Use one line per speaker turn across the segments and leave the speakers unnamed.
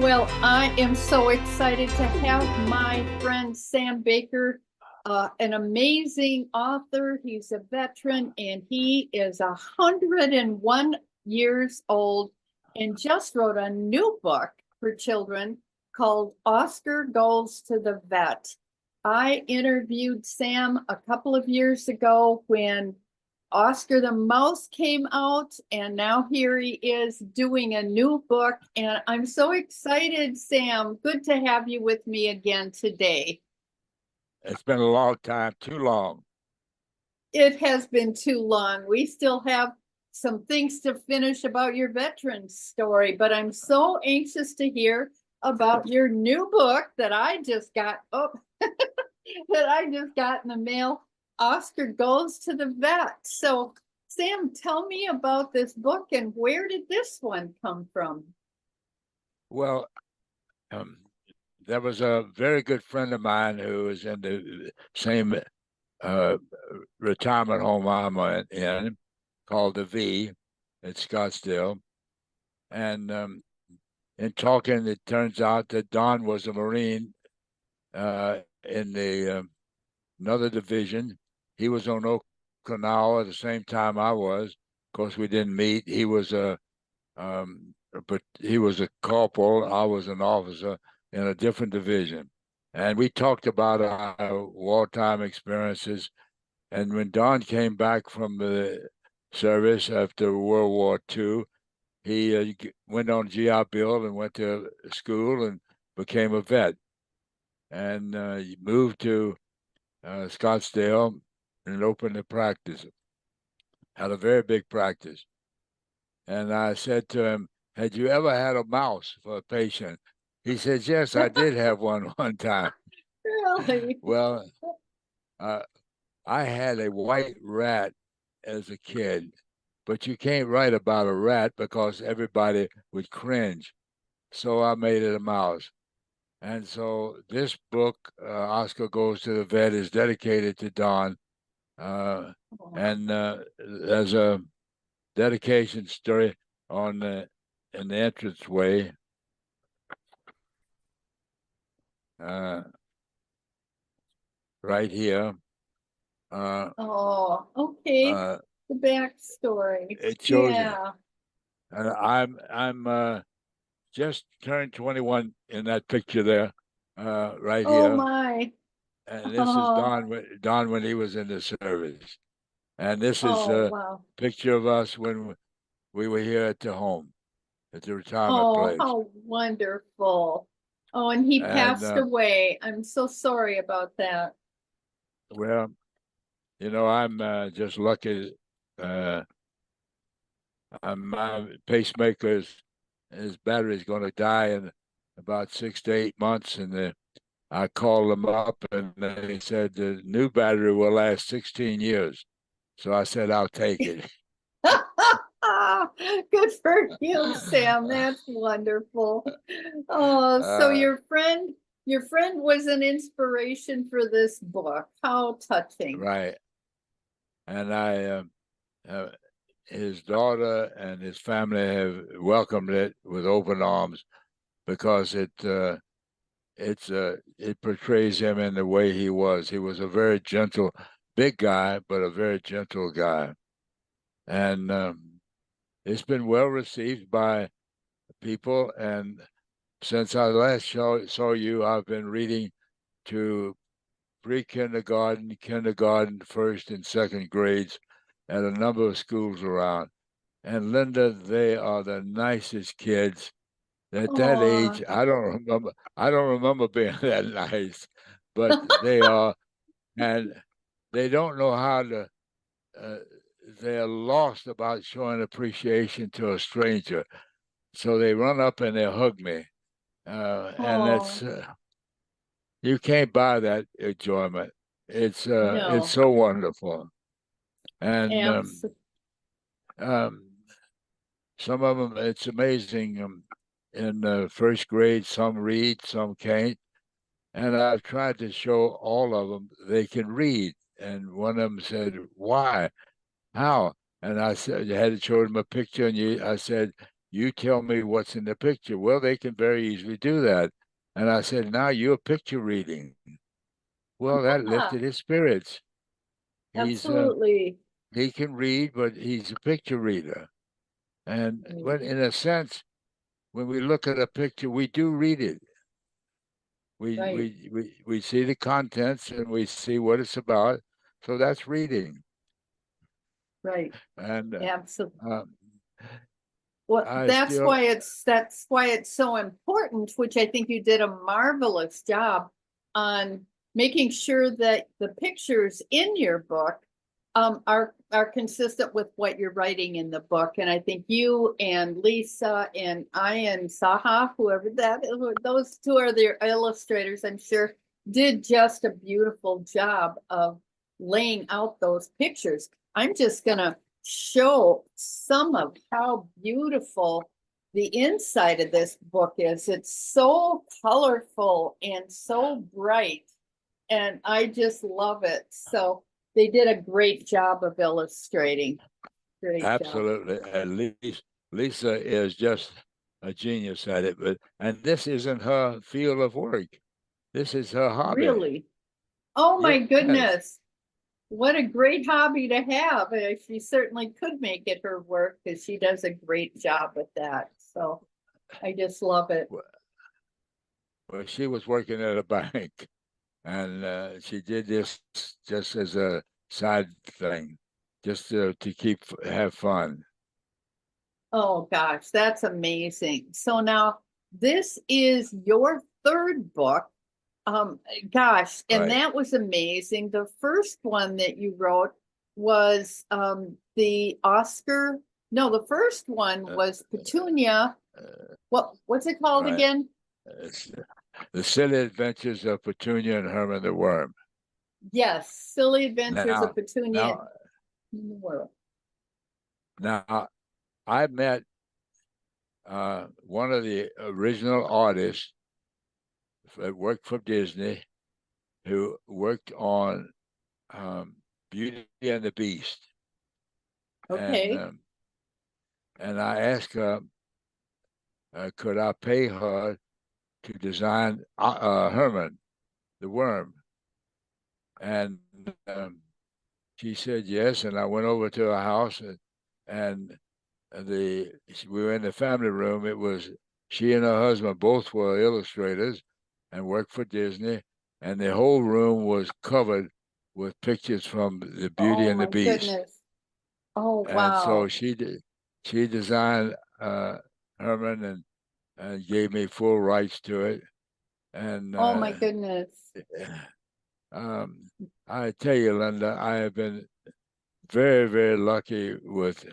Well, I am so excited to have my friend Sam Baker, an amazing author. He's a veteran and he is 101 years old and just wrote a new book for children called Oscar Goes to the Vet. I interviewed Sam a couple of years ago when Oscar the Mouse came out, and now here he is doing a new book. And I'm so excited, Sam. Good to have you with me again today.
It's been a long time, too long.
It has been too long. We still have some things to finish about your veteran story, but I'm so anxious to hear about your new book that I just got. Oh, that I just got in the mail. Oscar Goes to the Vet. So, Sam, tell me about this book and where did this one come from?
Well, um, there was a very good friend of mine who was in the same uh, retirement home I'm in, called the V at Scottsdale. And in talking, it turns out that Don was a Marine in the another division. He was on Okinawa at the same time I was. Of course, we didn't meet. Um, but he was a corporal. I was an officer in a different division. And we talked about our wartime experiences. And when Don came back from the service after World War II, he went on GI Bill and went to school and became a vet. And he moved to Scottsdale and opened a practice. Had a very big practice. And I said to him, "Had you ever had a mouse for a patient?" He said, "Yes, I did have one one time."
Really?
Well, uh, I had a white rat as a kid, but you can't write about a rat because everybody would cringe. So I made it a mouse. And so this book, Oscar Goes to the Vet, is dedicated to Don. Uh, and there's a dedication story on the in the entranceway. Uh, right here. Uh,
Oh, okay.
uh,
The backstory.
it shows,
Yeah.
I'm just turned 21 in that picture there, right
Oh
here,
my.
and this is
Oh,
Don when he was in the service, and this is
oh
a
wow.
picture of us when we were here at the home, at the retirement
Oh,
place,
how wonderful. Oh, and he
and
passed away. I'm so sorry about that.
well, I'm just lucky. Uh, my pacemaker's his battery's going to die in about 6 to 8 months, and I called them up, and they said the new battery will last 16 years. So I said I'll take it.
Good for you, Sam. That's wonderful. Oh, so
uh,
your friend was an inspiration for this book. How touching.
right, and uh, his daughter and his family have welcomed it with open arms because it portrays him in the way he was. He was a very gentle, big guy, but a very gentle guy, and it's been well received by people. And since I last saw you, I've been reading to pre-kindergarten, kindergarten, first and second grades at a number of schools around. And Linda, they are the nicest kids. At that age,
Oh,
I don't remember. I don't remember being that nice, but they are, and they don't know how to. Uh, they're lost about showing appreciation to a stranger, so they run up and they hug me, and
oh,
you can't buy that enjoyment. It's
no.
so wonderful, and
Absolutely.
um, some of them it's amazing. In first grade, some read, some can't, and I've tried to show all of them they can read. And one of them said, "Why? How?" And I said, "You had to show them a picture," and I said, you tell me what's in the picture. Well, they can very easily do that. And I said, now you're picture reading. Well, that
Yeah,
lifted his spirits. He's
absolutely.
he can read, but he's a picture reader. And
Right.
but in a sense, when we look at a picture, we do read it.
Right.
We see the contents and we see what it's about. So that's reading.
Right.
And
Absolutely.
um,
Well,
I still
that's why it's so important, which I think you did a marvelous job on making sure that the pictures in your book are consistent with what you're writing in the book. And I think you and Lisa and I and Saha, whoever that is, those two are the illustrators, I'm sure, did just a beautiful job of laying out those pictures. I'm just gonna show some of how beautiful the inside of this book is. It's so colorful and so bright, and I just love it. So they did a great job of illustrating. Great job.
absolutely. At least Lisa is just a genius at it. But and this isn't her field of work. This is her hobby.
Really. Oh my
Yes.
goodness. What a great hobby to have. She certainly could make it her work because she does a great job with that. So I just love it.
Well, she was working at a bank, and she did this just as a side thing, just to keep have fun.
Oh gosh, that's amazing. So now this is your third book. Um, Gosh, and
Right.
that was amazing. The first one that you wrote was the Oscar. No, the first one
Uh,
was Petunia.
uh,
What's it called
right.
again?
It's the silly adventures of Petunia and Herman the Worm.
Yes, Silly Adventures of
Now,
Petunia
now,
in the World.
now, I met one of the original artists that worked for Disney, who worked on um, Beauty and the Beast, and
Okay.
um, and I asked her, could I pay her to design Herman the Worm, and she said yes, and I went over to her house, and the we were in the family room. It was she and her husband both were illustrators and worked for Disney, and the whole room was covered with pictures from the Beauty
Oh
and the
my
Beast.
goodness. Oh
And so
wow.
she designed Herman and gave me full rights to it. And
Oh my goodness.
um, I tell you, Linda, I have been very, very lucky with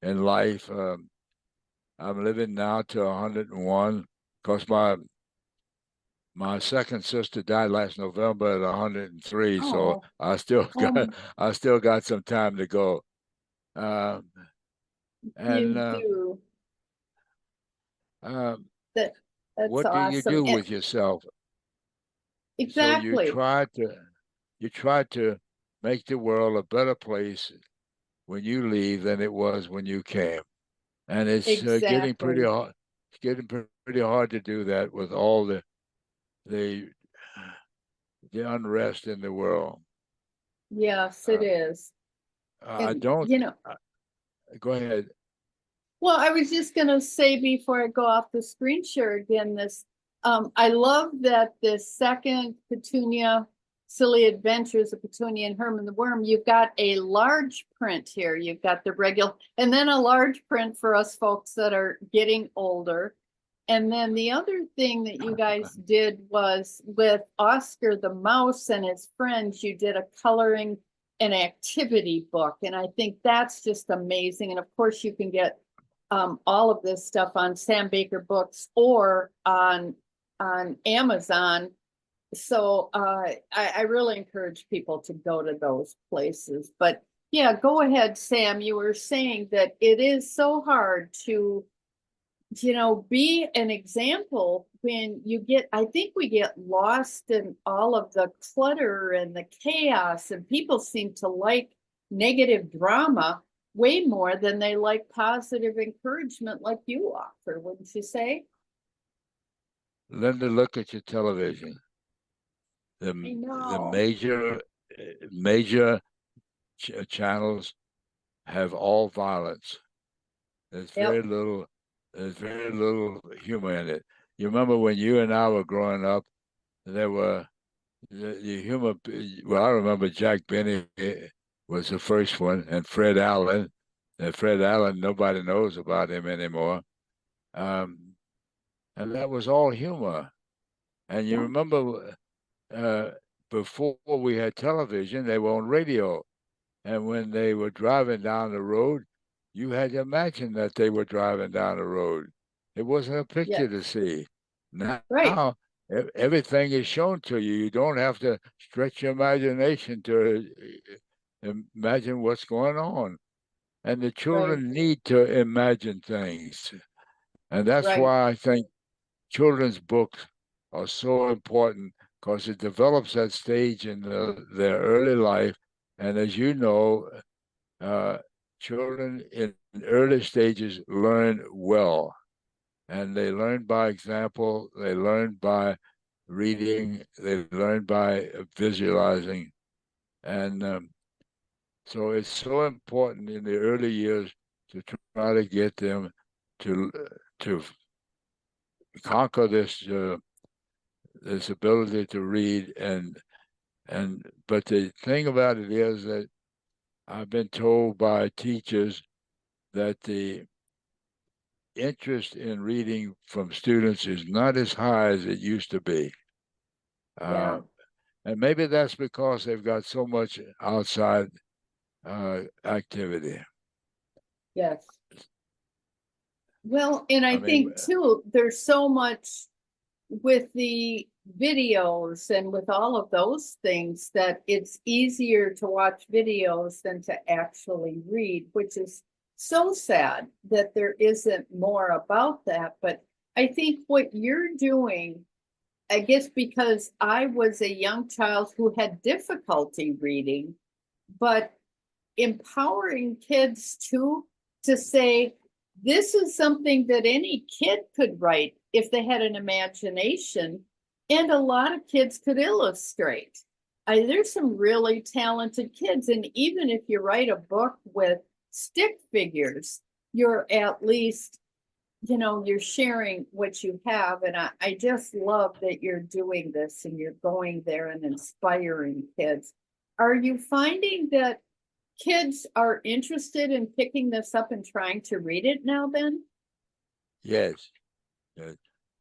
in life. I'm living now to 101. Of course, my second sister died last November at 103, so
Oh, oh,
I still got some time to go. Um, and
you do.
um,
That that's
what do you
awesome.
do with yourself? So
Exactly.
you try to make the world a better place when you leave than it was when you came, and it's getting pretty
Exactly.
hard. It's getting pretty hard to do that with all the the unrest in the world.
Yes, it
Uh,
is.
I
And
don't.
you know,
Uh, Go ahead.
well, I was just gonna say before I go off the screen share again, this I love that this second Petunia Silly Adventures of Petunia and Herman the Worm, you've got a large print here. You've got the regular and then a large print for us folks that are getting older. And then the other thing that you guys did was with Oscar the Mouse and his friends, you did a coloring and activity book. And I think that's just amazing. And of course, you can get all of this stuff on Sam Baker Books or on Amazon. So I really encourage people to go to those places. But yeah, go ahead, Sam. You were saying that it is so hard to be an example when you get, I think we get lost in all of the clutter and the chaos, and people seem to like negative drama way more than they like positive encouragement like you offer, wouldn't you say?
Linda, look at your television.
I
The
know.
major channels have all violence. There's
Yep.
very little there's very little humor in it. You remember when you and I were growing up, there were the humor. Well, I remember Jack Benny was the first one, and Fred Allen. And Fred Allen, nobody knows about him anymore. Um, and that was all humor. And you
Yeah.
remember uh, before we had television, they were on radio. And when they were driving down the road, you had to imagine that they were driving down the road. It wasn't a picture to
Yes.
see.
Right.
Now, everything is shown to you. You don't have to stretch your imagination to imagine what's going on. And the
Right.
children need to imagine things. And that's
Right.
why I think children's books are so important because it develops that stage in their early life. And as you know, uh, children in early stages learn well, and they learn by example, they learn by reading, they learn by visualizing. And so it's so important in the early years to try to get them to to conquer this ability to read and but the thing about it is that I've been told by teachers that the interest in reading from students is not as high as it used to be.
Yeah.
Uh, and maybe that's because they've got so much outside activity.
Yes. Well, and I
I mean,
think too, there's so much with the videos and with all of those things that it's easier to watch videos than to actually read, which is so sad that there isn't more about that. But I think what you're doing, I guess because I was a young child who had difficulty reading, but empowering kids to say this is something that any kid could write if they had an imagination, and a lot of kids could illustrate. There's some really talented kids, and even if you write a book with stick figures, you're at least, you're sharing what you have. And I just love that you're doing this and you're going there and inspiring kids. Are you finding that kids are interested in picking this up and trying to read it now then?
yes, uh,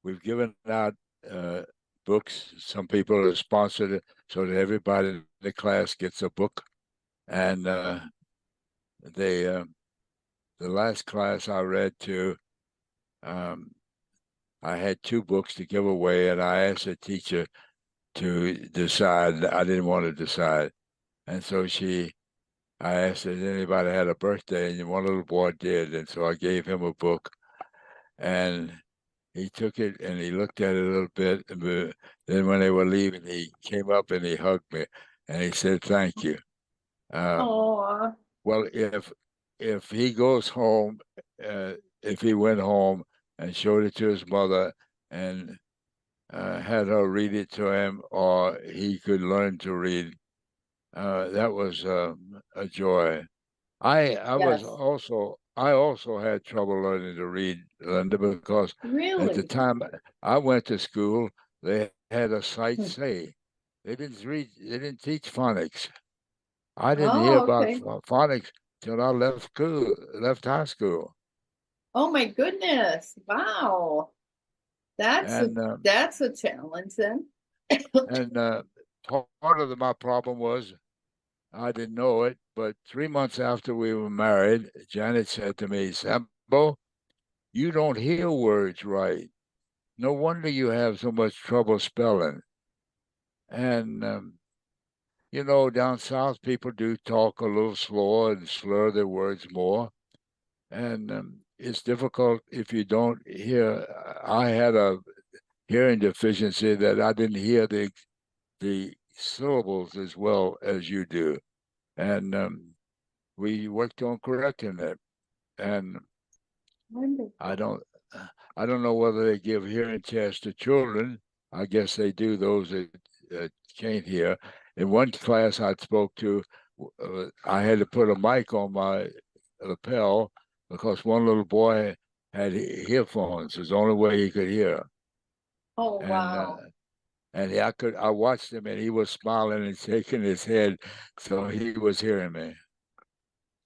we've given out uh, books. Some people have sponsored it so that everybody in the class gets a book. And they, the last class I read to, um, I had two books to give away, and I asked the teacher to decide. I didn't want to decide. And so I asked if anybody had a birthday, and one little boy did. And so I gave him a book, and he took it and he looked at it a little bit. But then when they were leaving, he came up and he hugged me and he said, "Thank you." Um,
Oh,
well, if he goes home, uh, if he went home and showed it to his mother and had her read it to him, or he could learn to read, that was a joy.
yes.
I also had trouble learning to read, Linda, because at the
Really?
time I went to school, they had a sight say. They didn't teach phonics. I didn't hear
Oh,
about
okay.
phonics till I left high school.
Oh my goodness. Wow. That's a
And
that's a challenge then.
and part of my problem was I didn't know it, but 3 months after we were married, Janet said to me, "Sambo, you don't hear words right. No wonder you have so much trouble spelling." And down south, people do talk a little slower and slur their words more. And it's difficult if you don't hear. I had a hearing deficiency that I didn't hear the syllables as well as you do. And we worked on correcting it. And
Wonderful.
I don't know whether they give hearing tests to children. I guess they do, those that can't hear. In one class I spoke to, I had to put a mic on my lapel because one little boy had earphones. It's the only way he could hear.
Oh,
And
wow.
I watched him and he was smiling and shaking his head, so he was hearing me.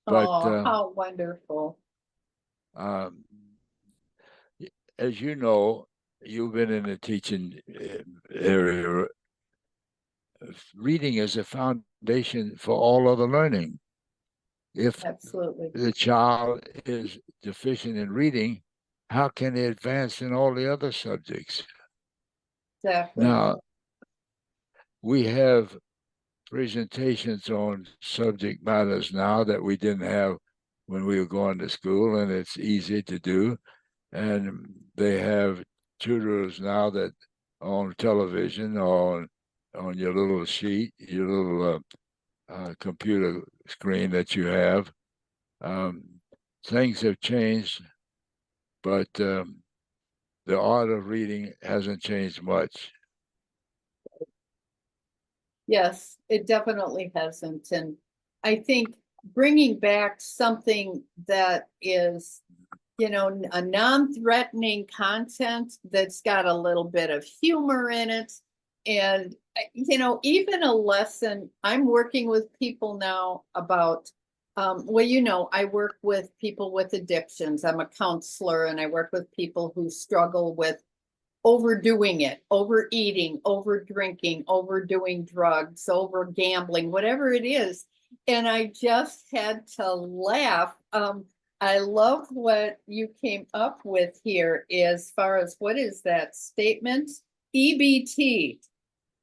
But
Oh, how wonderful.
um, as you know, you've been in the teaching area. Reading is a foundation for all other learning. If
Absolutely.
the child is deficient in reading, how can they advance in all the other subjects?
Exactly.
Now, we have presentations on subject matters now that we didn't have when we were going to school, and it's easy to do. And they have tutors now that on television or on your little sheet, your little computer screen that you have. Um, Things have changed, but the art of reading hasn't changed much.
Yes, it definitely hasn't. And I think bringing back something that is, a non-threatening content that's got a little bit of humor in it. And, even a lesson, I'm working with people now about, well, I work with people with addictions. I'm a counselor and I work with people who struggle with overdoing it, overeating, over drinking, overdoing drugs, over gambling, whatever it is. And I just had to laugh. I love what you came up with here as far as what is that statement? EBT.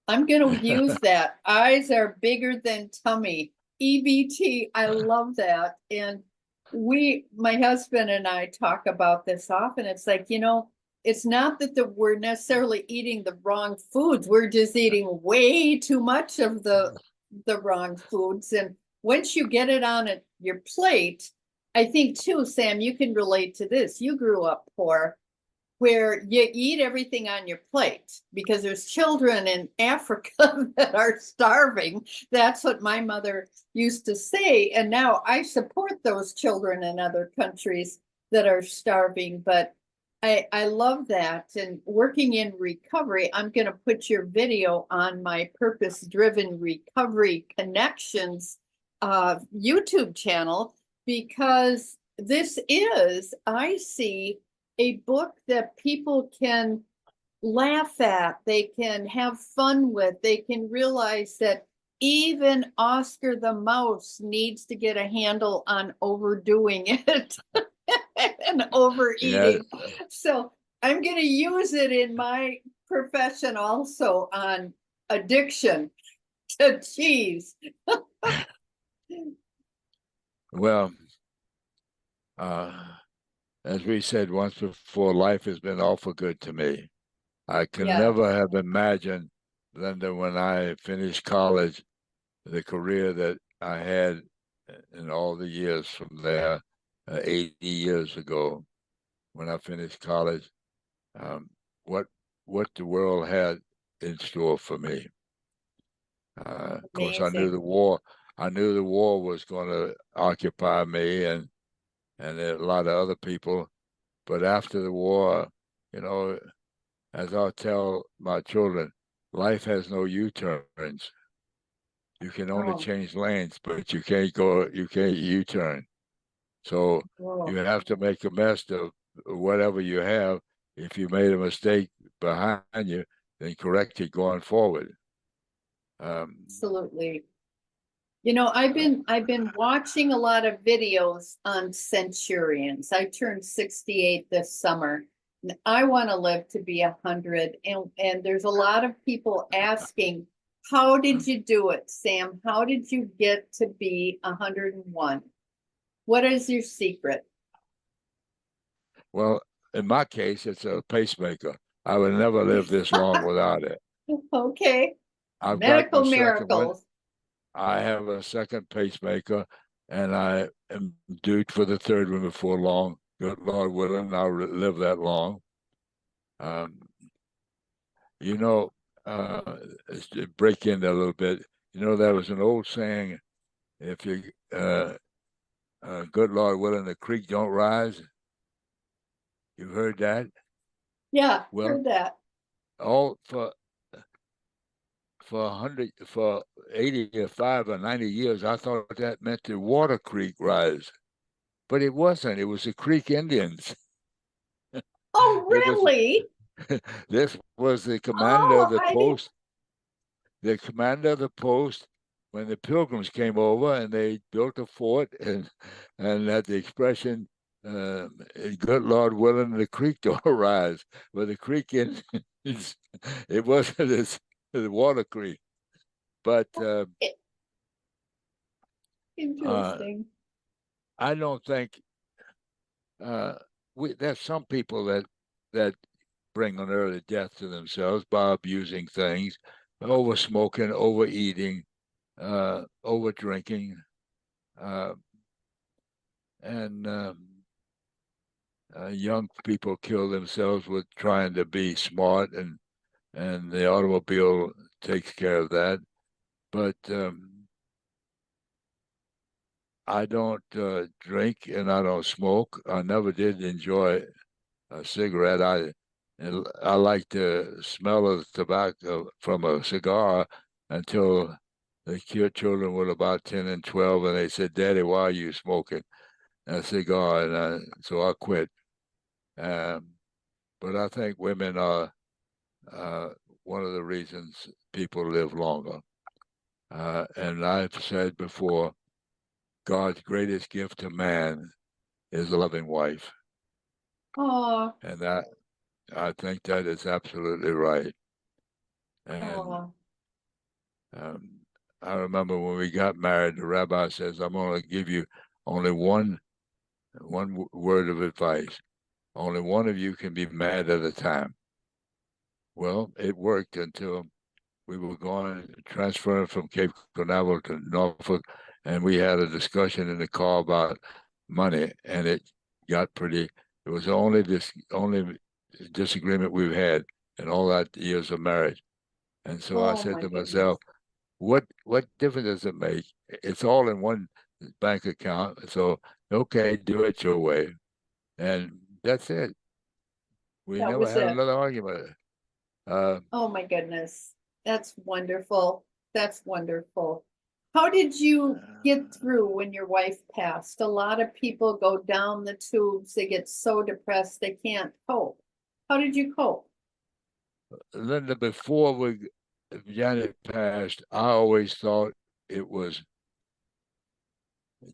I'm going to use that. Eyes are bigger than tummy. EBT. I love that. And my husband and I talk about this often. It's like, it's not that we're necessarily eating the wrong foods. We're just eating way too much of the wrong foods. And once you get it on your plate, I think too, Sam, you can relate to this. You grew up poor where you eat everything on your plate because there's children in Africa that are starving. That's what my mother used to say. And now I support those children in other countries that are starving. But I love that. And working in recovery, I'm going to put your video on my Purpose Driven Recovery Connections YouTube channel because this is, I see, a book that people can laugh at, they can have fun with, they can realize that even Oscar the Mouse needs to get a handle on overdoing it and
Yeah,
overeating. So I'm going to use it in my profession also on addiction to cheese.
well, uh, as we said once before, life has been awful good to me. I could never
Yes.
have imagined, Linda, when I finished college, the career that I had in all the years from there, 80 years ago, when I finished college, um, what what the world had in store for me. Of course,
Amazing.
I knew the war was going to occupy me and a lot of other people. But after the war, you know, as I tell my children, life has no U-turns. You can only
Oh,
change lanes, but you can't U-turn. So
whoa.
you have to make a mess of whatever you have. If you made a mistake behind you, then correct it going forward. Um,
Absolutely. I've been watching a lot of videos on centurions. I turned 68 this summer. And I want to live to be 100. And there's a lot of people asking, how did you do it, Sam? How did you get to be 101? What is your secret?
well, in my case, it's a pacemaker. I would never live this long without it.
Okay.
I've got my
Medical
second one.
miracles.
I have a second pacemaker. and I am due for the third one before long. Good Lord willing, I'll live that long. Um, you know, to break in a little bit. There was an old saying: if you, good Lord willing, the creek don't rise. You've heard that?
Yeah,
Well,
heard that.
all for 100, for 85 or 90 years, I thought that meant the water creek rise, but it wasn't. It was the Creek Indians.
Oh,
It was
really?
this was the commander of
Oh,
the
I didn't.
post. The commander of the post when the Pilgrims came over and they built a fort and had the expression, uh, "Good Lord willing, the creek don't rise." But the creek in it wasn't as the water creek, but uh,
Interesting.
I don't think uh, there's some people that bring an early death to themselves by abusing things, over smoking, overeating, over drinking, uh, and young people kill themselves with trying to be smart, and the automobile takes care of that. But I don't drink and I don't smoke. I never did enjoy a cigarette. I like the smell of the tobacco from a cigar until the children were about 10 and 12, and they said, "Daddy, why are you smoking a cigar?" And so I quit. Um, but I think women are uh, one of the reasons people live longer. And I've said before, God's greatest gift to man is a loving wife,
Oh,
and I think that is absolutely right. And
oh,
um, I remember when we got married, the rabbi says, "I'm going to give you only one word of advice. Only one of you can be mad at a time." Well, it worked until we were going transferring from Cape Canaveral to Norfolk, and we had a discussion in the car about money, and it got pretty. It was only disagreement we've had in all that years of marriage. And so I
oh
said
my
to
goodness.
myself, what difference does it make? It's all in one bank account. So okay, do it your way. And that's it. We
That
never
was
had
it.
another argument. Uh,
Oh my goodness. That's wonderful. That's wonderful. How did you get through when your wife passed? A lot of people go down the tubes. They get so depressed they can't cope. How did you cope?
Linda, before Janet passed, I always thought it was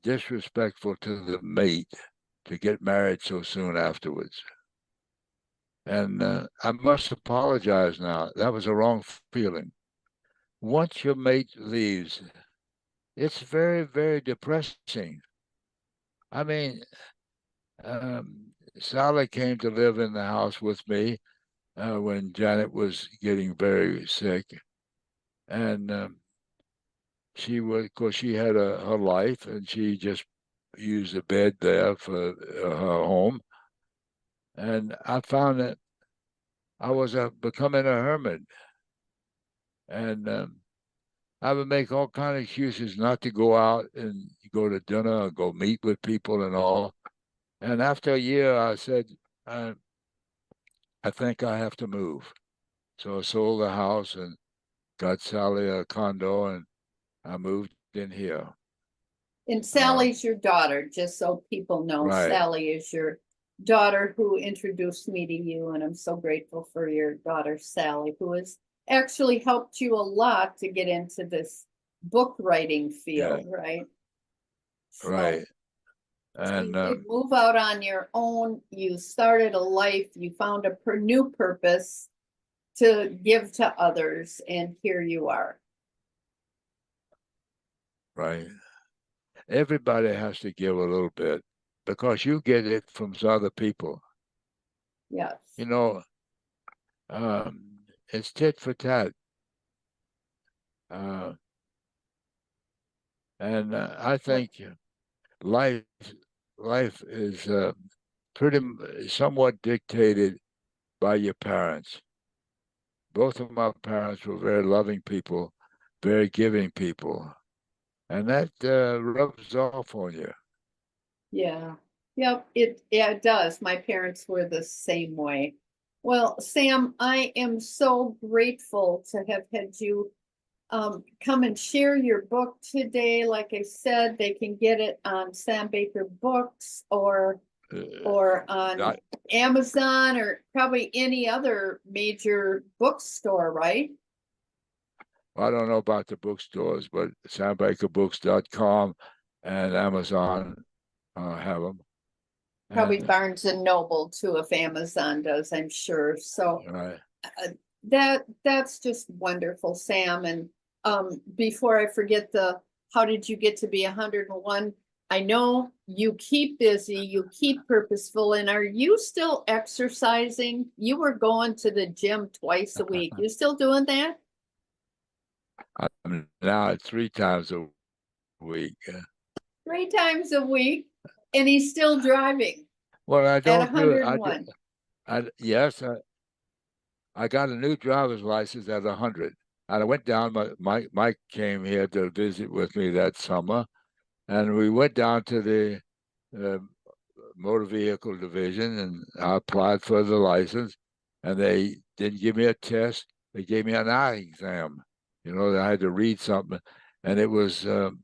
disrespectful to the mate to get married so soon afterwards. And I must apologize now. That was a wrong feeling. Once your mate leaves, it's very, very depressing. I mean, Sally came to live in the house with me when Janet was getting very sick. And she was, of course, she had her life, and she just used the bed there for her home. And I found that I was becoming a hermit, and I would make all kind of excuses not to go out and go to dinner or go meet with people and all. And after a year, I said, I, I think I have to move. So I sold the house and got Sally a condo, and I moved in here.
And
Uh,
Sally's your daughter, just so people know.
right.
Sally is your daughter who introduced me to you, and I'm so grateful for your daughter, Sally, who has actually helped you a lot to get into this book writing
Yeah.
field, right? So,
Right.
so
And
you did move out on your own. You started a life. You found a new purpose to give to others, and here you are.
right. Everybody has to give a little bit because you get it from other people.
Yes.
You know, it's tit for tat. Uh, and I
What?
think. life life is pretty somewhat dictated by your parents. Both of my parents were very loving people, very giving people, and that rubs off on you.
Yeah. Yep, it does. My parents were the same way. Well, Sam, I am so grateful to have had you come and share your book today. Like I said, they can get it on Sam Baker Books
Uh,
or on
I,
Amazon or probably any other major bookstore, right?
I don't know about the bookstores, but sambakerbooks.com and Amazon have them.
Probably
And
Barnes and Noble too, if Amazon does, I'm sure. So
uh,
that's just wonderful, Sam. And before I forget how did you get to be 101? I know you keep busy, you keep purposeful, and are you still exercising? You were going to the gym twice a week. You still doing that?
I'm now at 3 times a week.
3 times a week, and he's still driving
Well, I
at
don't do it.
101.
Yes, I got a new driver's license at 100. And I went down. Mike came here to visit with me that summer, and we went down to the uh, motor vehicle division, and I applied for the license, and they didn't give me a test. They gave me an eye exam. You know, I had to read something, and it wasn't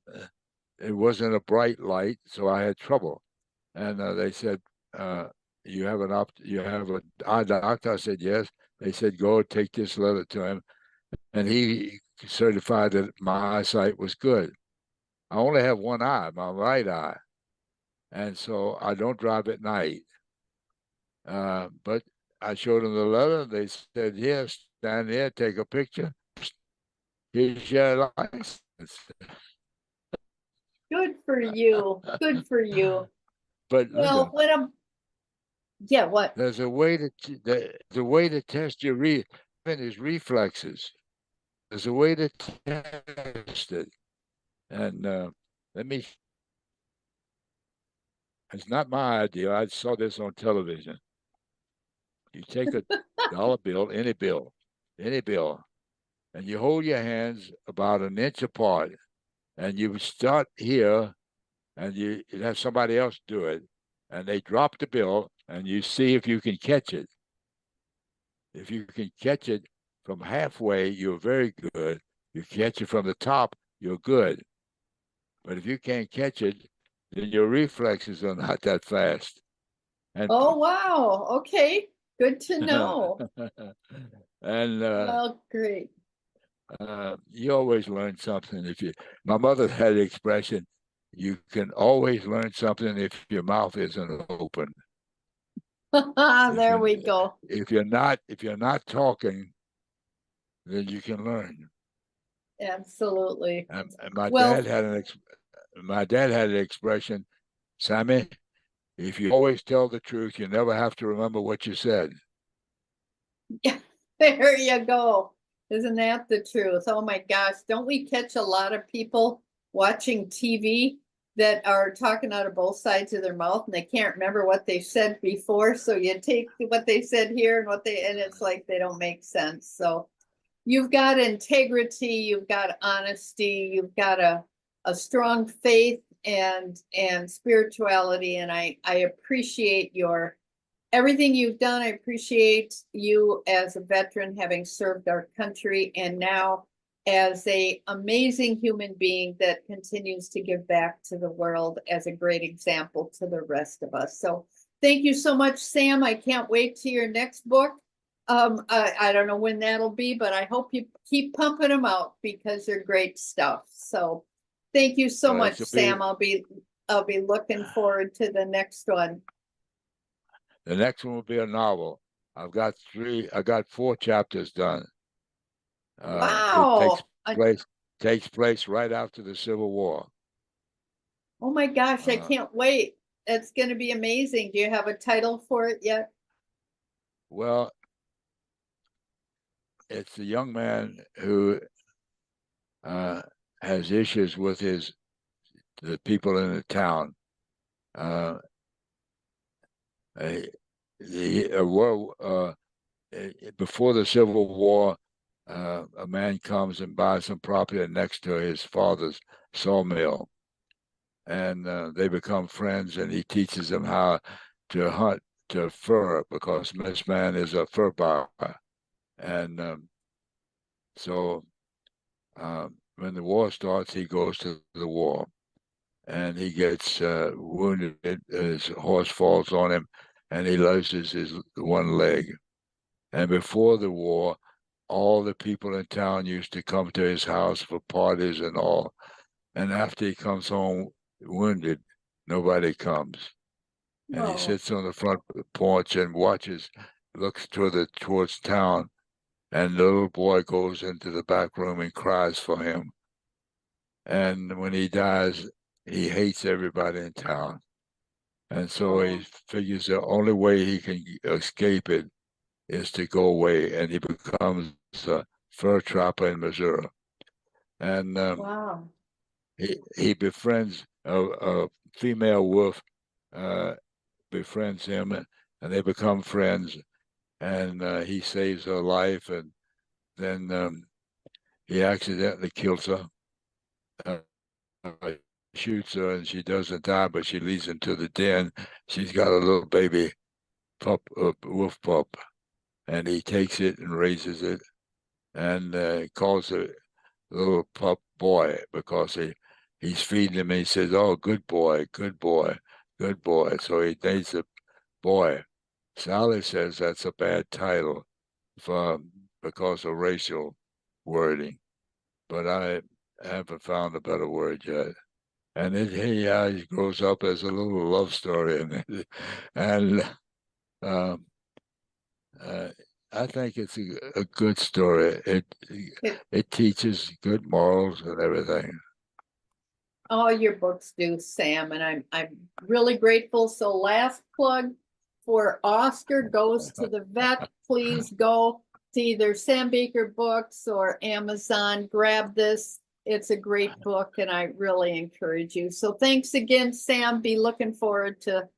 a bright light, so I had trouble. And they said, uh, you have an eye doctor?" I said, "Yes." They said, "Go take this letter to him," and he certified that my eyesight was good. I only have one eye, my right eye, and so I don't drive at night. But I showed them the letter. They said, "Yes, stand there, take a picture. Here's your license."
Good for you. Good for you.
But
Well,
listen,
yeah, what?
there's a way to test your even his reflexes. There's a way to test it, and let me. It's not my idea. I saw this on television. You take a dollar bill, any bill, and you hold your hands about an inch apart, and you start here, and you have somebody else do it, and they drop the bill, and you see if you can catch it. If you can catch it from halfway, you're very good. You catch it from the top, you're good. But if you can't catch it, then your reflexes are not that fast. And
Oh, wow. Okay. Good to know.
and
Well, great.
you always learn something. If you, my mother had the expression, you can always learn something if your mouth isn't open. If
There
you
we go.
if you're not talking, then you can learn.
Absolutely.
And
Well,
my dad had an expression, Sammy, if you always tell the truth, you never have to remember what you said.
there you go. Isn't that the truth? Oh my gosh. Don't we catch a lot of people watching TV that are talking out of both sides of their mouth and they can't remember what they said before? So you take what they said here and and it's like they don't make sense. So you've got integrity, you've got honesty, you've got a strong faith and spirituality. And I appreciate your everything you've done. I appreciate you as a veteran having served our country and now as a amazing human being that continues to give back to the world as a great example to the rest of us. So thank you so much, Sam. I can't wait to your next book. I don't know when that'll be, but I hope you keep pumping them out because they're great stuff. So thank you so much,
This will be
Sam. I'll be looking forward to the next one.
the next one will be a novel. I got 4 chapters done. It
Wow.
takes place right after the Civil War.
Oh my gosh, I
Uh,
can't wait. It's going to be amazing. Do you have a title for it yet?
well, it's a young man who uh, has issues with the people in the town, Uh, uh, well, before the Civil War, a man comes and buys some property next to his father's sawmill, and they become friends. And he teaches them how to hunt to fur because this man is a fur buyer, and so when the war starts, he goes to the war, and he gets wounded. His horse falls on him, and he loses his one leg. And before the war, all the people in town used to come to his house for parties and all. And after he comes home wounded, nobody comes. And he
Oh,
sits on the front porch and watches, looks towards town, and the little boy goes into the back room and cries for him. And when he dies, he hates everybody in town. And so he
oh,
figures the only way he can escape it is to go away, and he becomes a fur trapper in Missouri. And
wow.
he befriends a female wolf, uh, befriends him, and they become friends. And he saves her life, and then he accidentally kills her, uh, shoots her, and she doesn't die, but she leads him to the den. She's got a little baby pup, wolf pup, and he takes it and raises it, and calls it little pup boy because he's feeding him. And he says, "Oh, good boy, good boy, good boy." So he names the boy. Sally says that's a bad title for because of racial wording, but I haven't found a better word yet. And he grows up as a little love story, and um, uh, I think it's a good story.
It,
It teaches good morals and everything.
all your books do, Sam, and I'm really grateful. So last plug for Oscar Goes to the Vet. Please go to either Sam Baker Books or Amazon. Grab this. It's a great book, and I really encourage you. So thanks again, Sam. Be looking forward to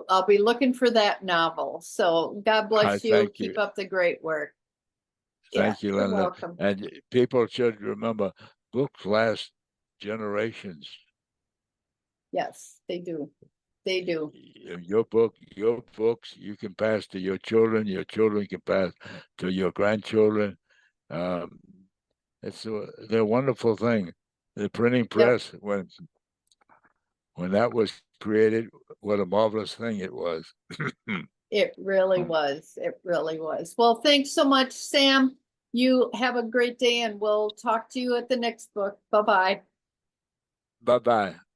I'll be looking for that novel. So God
I
bless you.
thank you.
Keep up the great work. Yeah,
Thank you,
you're
Linda.
welcome.
And people should remember books last generations.
Yes, they do. They do.
Your books, you can pass to your children can pass to your grandchildren. Um, they're a wonderful thing. The printing
Yep.
press, when that was created, what a marvelous thing it was.
It really was. It really was. Well, thanks so much, Sam. You have a great day and we'll talk to you at the next book. Bye-bye.
Bye bye.